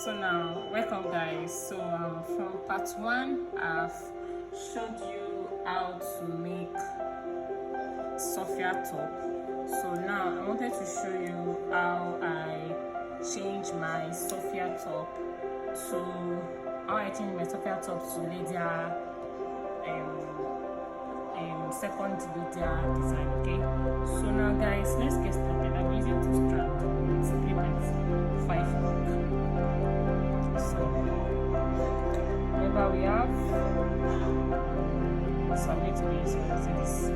So now, welcome guys. So from part 1, I've showed you how to make Sophia top. So now I wanted to show you how I change my Sophia top to Lydia second Lydia design. Okay, so now guys, let's get started. I'm using 2 strands with 3.5 hook. So remember we have, so I'm going to be using this. I'm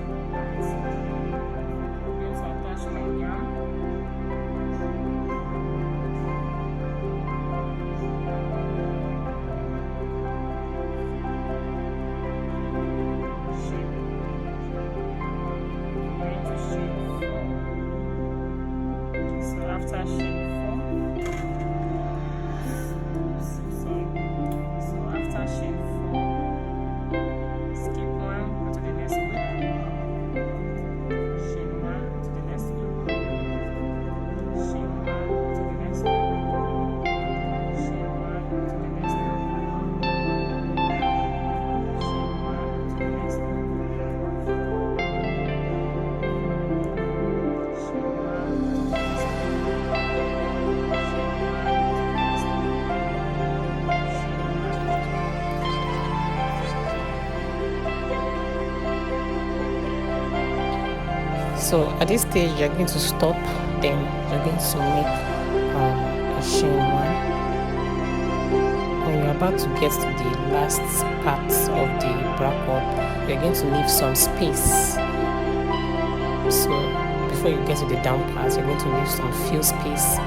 going to attach my yarn. After chain 4, so after chain 4, skip 1 to the next loop, chain 1 to the next loop, chain 1 to the next loop, chain 1 to the next loop, chain 1 to the next loop. So at this stage, you're going to stop, then you're going to make a chain 1. When you're about to get to the last part of the bracket, you're going to leave some space. So before you get to the down part, you're going to leave some few space.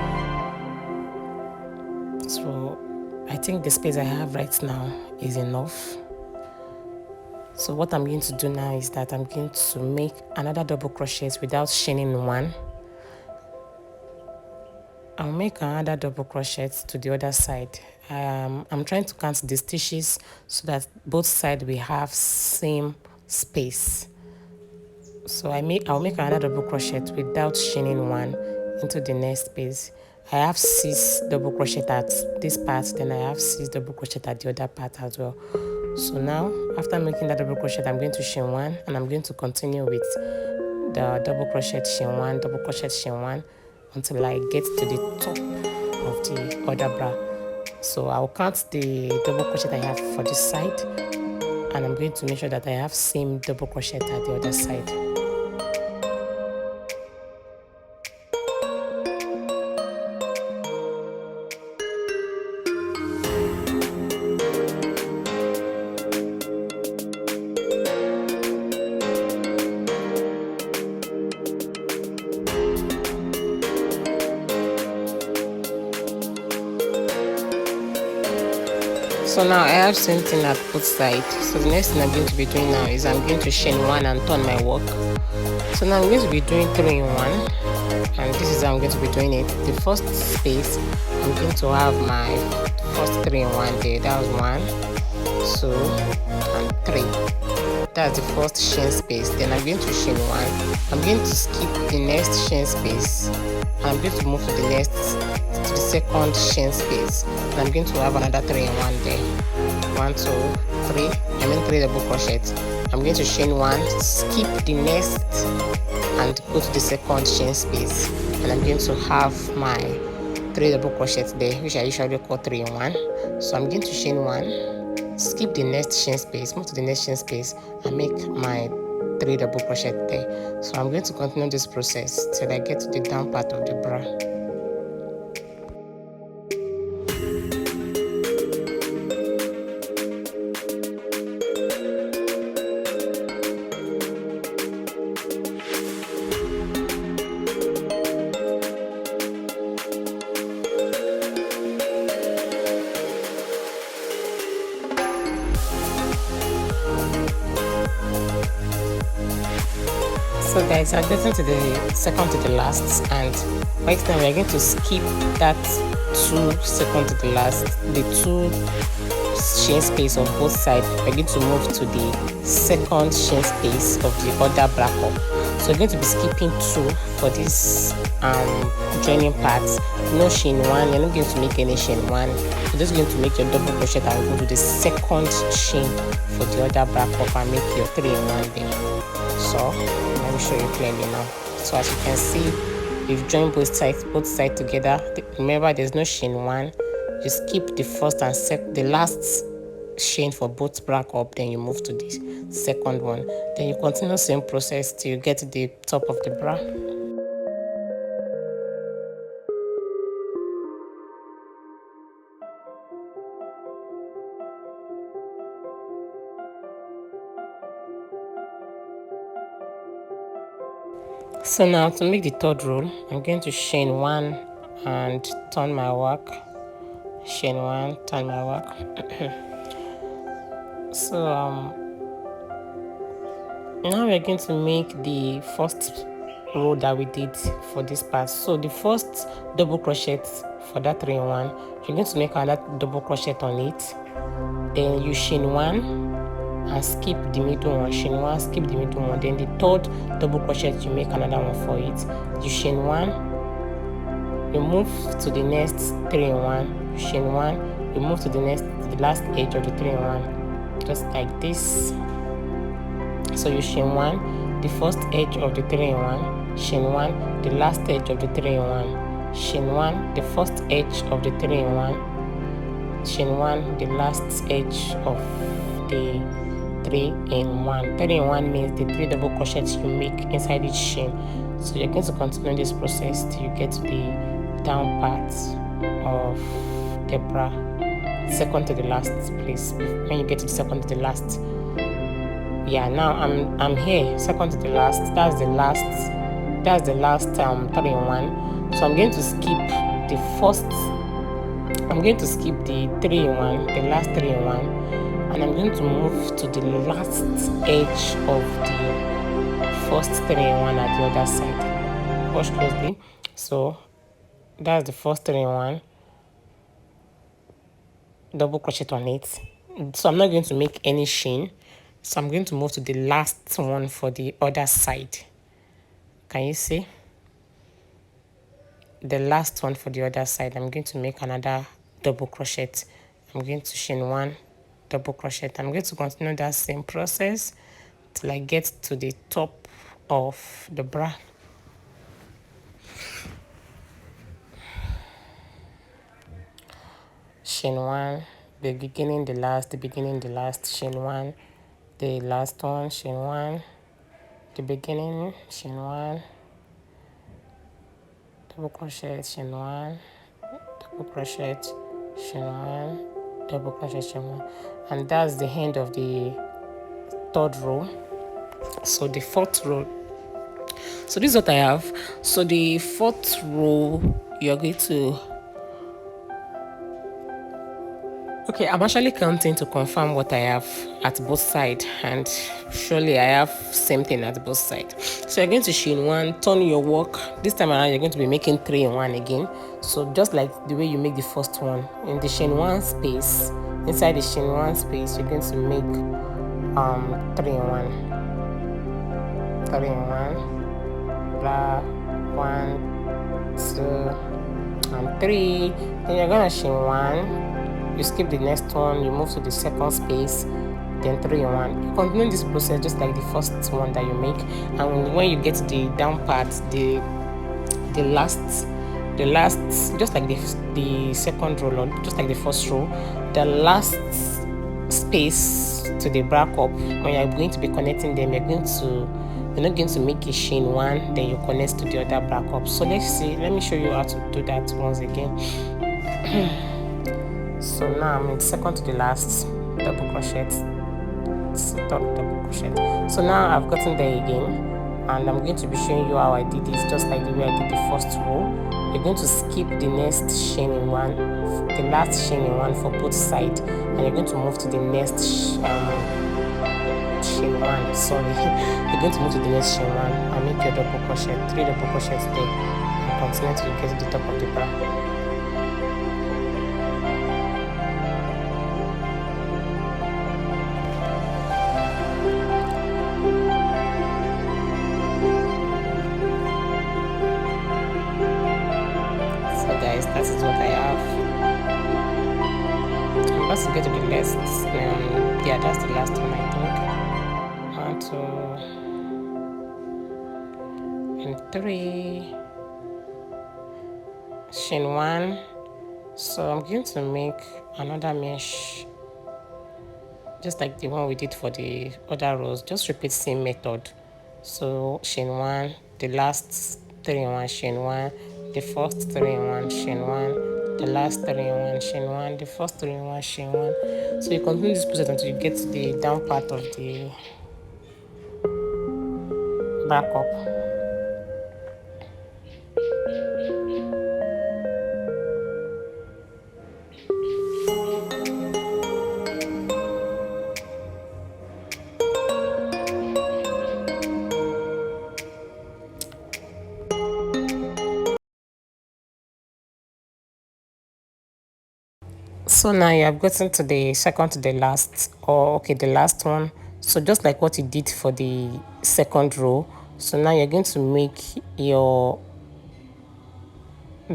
So I think the space I have right now is enough. So what I'm going to do now is that I'm going to make another double crochet without chaining 1. I'll make another double crochet to the other side. I'm trying to count the stitches so that both sides will have same space. So I'll make another double crochet without chaining 1 into the next space. I have 6 double crochet at this part, then I have 6 double crochet at the other part as well. So now, after making that double crochet, I'm going to chain 1, and I'm going to continue with the double crochet, chain 1, double crochet, chain 1 until I get to the top of the other bra. So I'll count the double crochet I have for this side, and I'm going to make sure that I have same double crochet at the other side. So now I have same thing at both sides. So the next thing I'm going to be doing now is I'm going to chain 1 and turn my work. So now I'm going to be doing 3 in 1, and this is how I'm going to be doing it. The first space, I'm going to have my first 3 in 1 there. That was 1, 2, and 3. That's the first chain space. Then I'm going to chain 1. I'm going to skip the next chain space, and I'm going to move to the next, to the second chain space. And I'm going to have another 3 in 1 there. 1, 2, 3. I mean 3 double crochets. I'm going to chain 1, skip the next, and go to the second chain space. And I'm going to have my 3 double crochets there, which I usually call 3 in 1. So I'm going to chain 1, skip the next chain space, move to the next chain space, and make my 3 double crochet there. So I'm going to continue this process till I get to the down part of the bra. So guys, I'm getting to the second to the last, and right now we're going to skip that 2 second to the last, the 2 chain space on both sides. We're going to move to the second chain space of the other bracket. So you're going to be skipping 2 for this joining part. No chain 1, you're not going to make any chain 1. You're just going to make your double crochet and go to the second chain for the other bra cup and make your 3 in 1 there. So let me show you clearly now. So as you can see, we've joined both sides together. Remember, there's no chain 1. You skip the first and the last chain for both bra cup, then you move to the second one, then you continue the same process till you get to the top of the bra. So now to make the third row, I'm going to chain 1 and turn my work, chain 1, turn my work. So now we're going to make the first row that we did for this part. So the first double crochet for that 3 in 1, you're going to make another double crochet on it, then you chain 1 and skip the middle one, chain 1, skip the middle one, then the third double crochet you make another one for it, you chain 1, you move to the next 3 in 1, you chain 1, you move to the last edge of the 3 in 1, just like this. So you chain 1, the first edge of the 3 in 1, chain 1, the last edge of the 3 in 1, chain 1, the first edge of the 3 in 1, chain 1, the last edge of the 3 in 1. 3 in 1 means the 3 double crochets you make inside each chain. So you're going to continue this process till you get to the down part of the bra, second to the last place. When you get to the second to the last, yeah, now I'm here, second to the last. That's the last 3 in 1. So I'm going to skip the first. I'm going to skip the 3 in 1, the last 3 in 1, and I'm going to move to the last edge of the first 3 in 1 at the other side. Watch closely. So that's the first 3 in 1. Double crochet on it. So I'm not going to make any chain. So I'm going to move to the last one for the other side. Can you see? The last one for the other side, I'm going to make another double crochet. I'm going to chain 1, double crochet. I'm going to continue that same process till I get to the top of the bra. Chain 1, the beginning, the last, the beginning, the last, chain 1, the last one, chain 1, the beginning, chain 1, double crochet, chain 1, double crochet, chain 1, double crochet, chain 1, and that's the end of the third row. So the fourth row, so this is what I have. So the fourth row, you're going to, okay, I'm actually counting to confirm what I have at both sides, and surely I have same thing at both sides. So you're going to chain 1, turn your work. This time around you're going to be making 3 in 1 again. So just like the way you make the first one, in the chain 1 space, inside the chain 1 space, you're going to make 3 in 1, 3 in 1, blah, 1, 2, and 3. Then you're gonna chain 1, you skip the next one, you move to the second space, then 3 in 1. You continue this process just like the first one that you make, and when you get to the down part, the last, just like the second row, or just like the first row, the last space to the bra cup, when you're going to be connecting them, you're not going to make a chain 1, then you connect to the other bra cup. So let's see, let me show you how to do that once again. So now I'm in second to the last, double crochet, double crochet. So now I've gotten there again, and I'm going to be showing you how I did this, just like the way I did the first row. You're going to skip the next chain in 1, the last chain in 1 for both sides, and you're going to move to the next chain 1. Sorry, you're going to move to the next chain 1 and make your double crochet, 3 double crochets there, and continue till you get to the top of the bra. That is what I have. I'm about to get to the last. Yeah, that's the last one, I think. 1, 2, and 3. Chain 1. So I'm going to make another mesh, just like the one we did for the other rows. Just repeat same method. So chain 1, the last 3 in 1, chain 1, the first 3 in 1, chain 1, the last 3 in 1, chain 1, the first 3 in 1, chain 1. So you continue this process until you get to the down part of the back up. So now you have gotten to the second to the last, or okay, the last one. So just like what you did for the second row, so now you're going to make your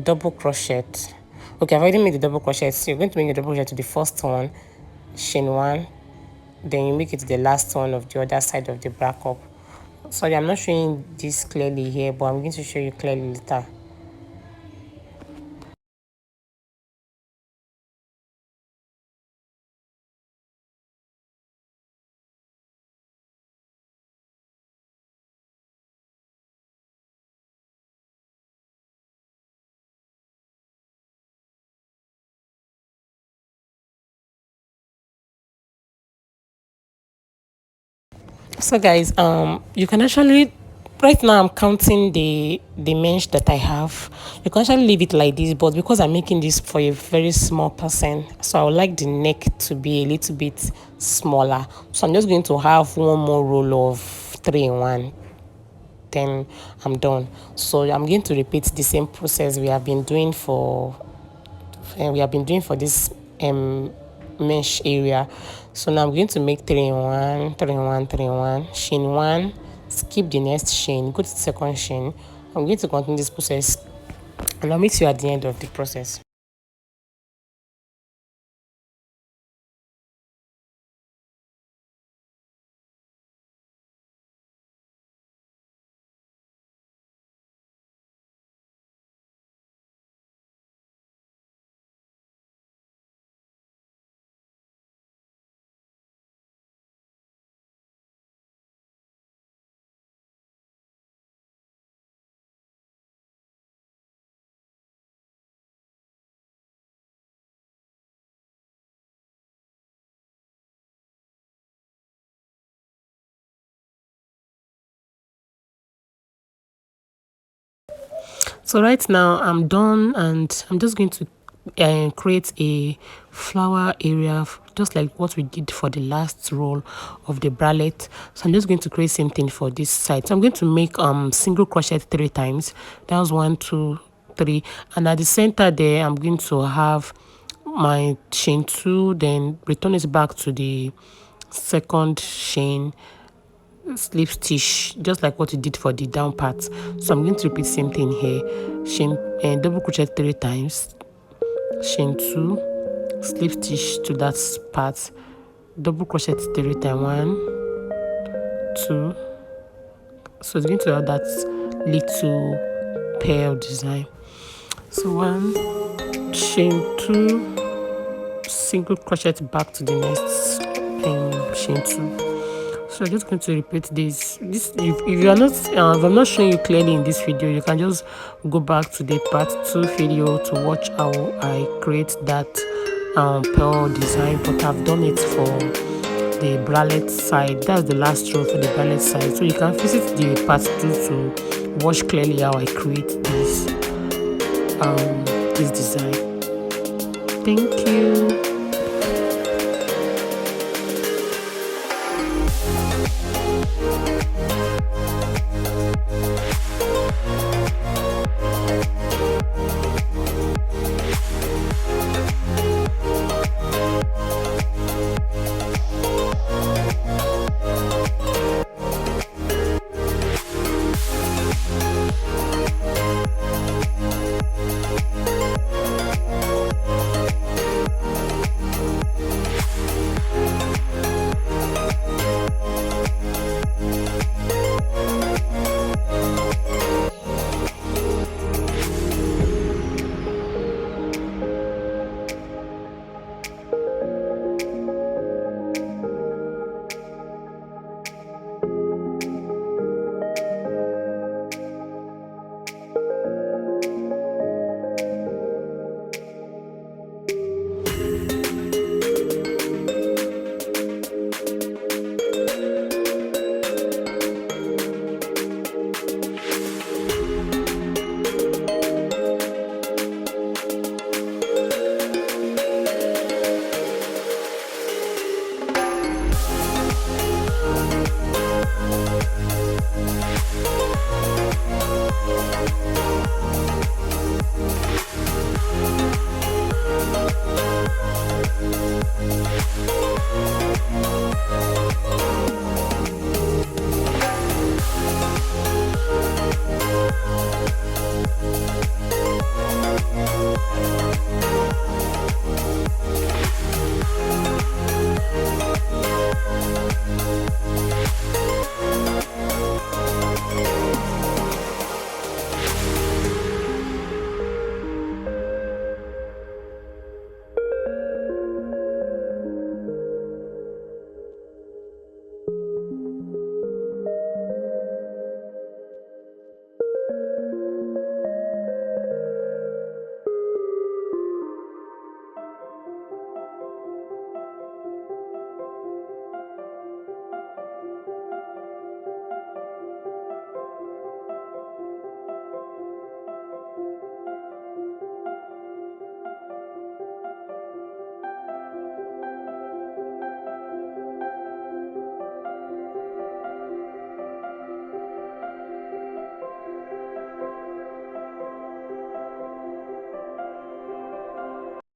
double crochet. Okay, I've already made the double crochet. So you're going to make your double crochet to the first one, chain 1, then you make it to the last one of the other side of the back up. Sorry, I'm not showing this clearly here, but I'm going to show you clearly later. So guys, you can actually, right now I'm counting the mesh that I have. You can actually leave it like this, but because I'm making this for a very small person, so I would like the neck to be a little bit smaller. So I'm just going to have one more roll of 3 in 1, then I'm done. So I'm going to repeat the same process we have been doing for this mesh area. So now I'm going to make 3 in 1, 3 in 1, 3 in 1, chain 1, skip the next chain, go to the second chain. I'm going to continue this process and I'll meet you at the end of the process. So right now I'm done and I'm just going to create a flower area, just like what we did for the last roll of the bralette. So I'm just going to create same thing for this side. So I'm going to make single crochet 3 times. That was 1, 2, 3, and at the center there I'm going to have my chain 2, then return it back to the second chain, slip stitch, just like what you did for the down part. So I'm going to repeat same thing here, chain and double crochet 3 times, chain 2, slip stitch to that part, double crochet 3 times, 1, 2. So it's going to have that little pearl design. So 1, chain 2, single crochet back to the next chain 2. So I'm just going to repeat this. If you are not, if I'm not showing you clearly in this video, you can just go back to the part 2 video to watch how I create that pearl design. But I've done it for the bralette side. That's the last row for the bralette side. So you can visit the part 2 to watch clearly how I create this design. Thank you.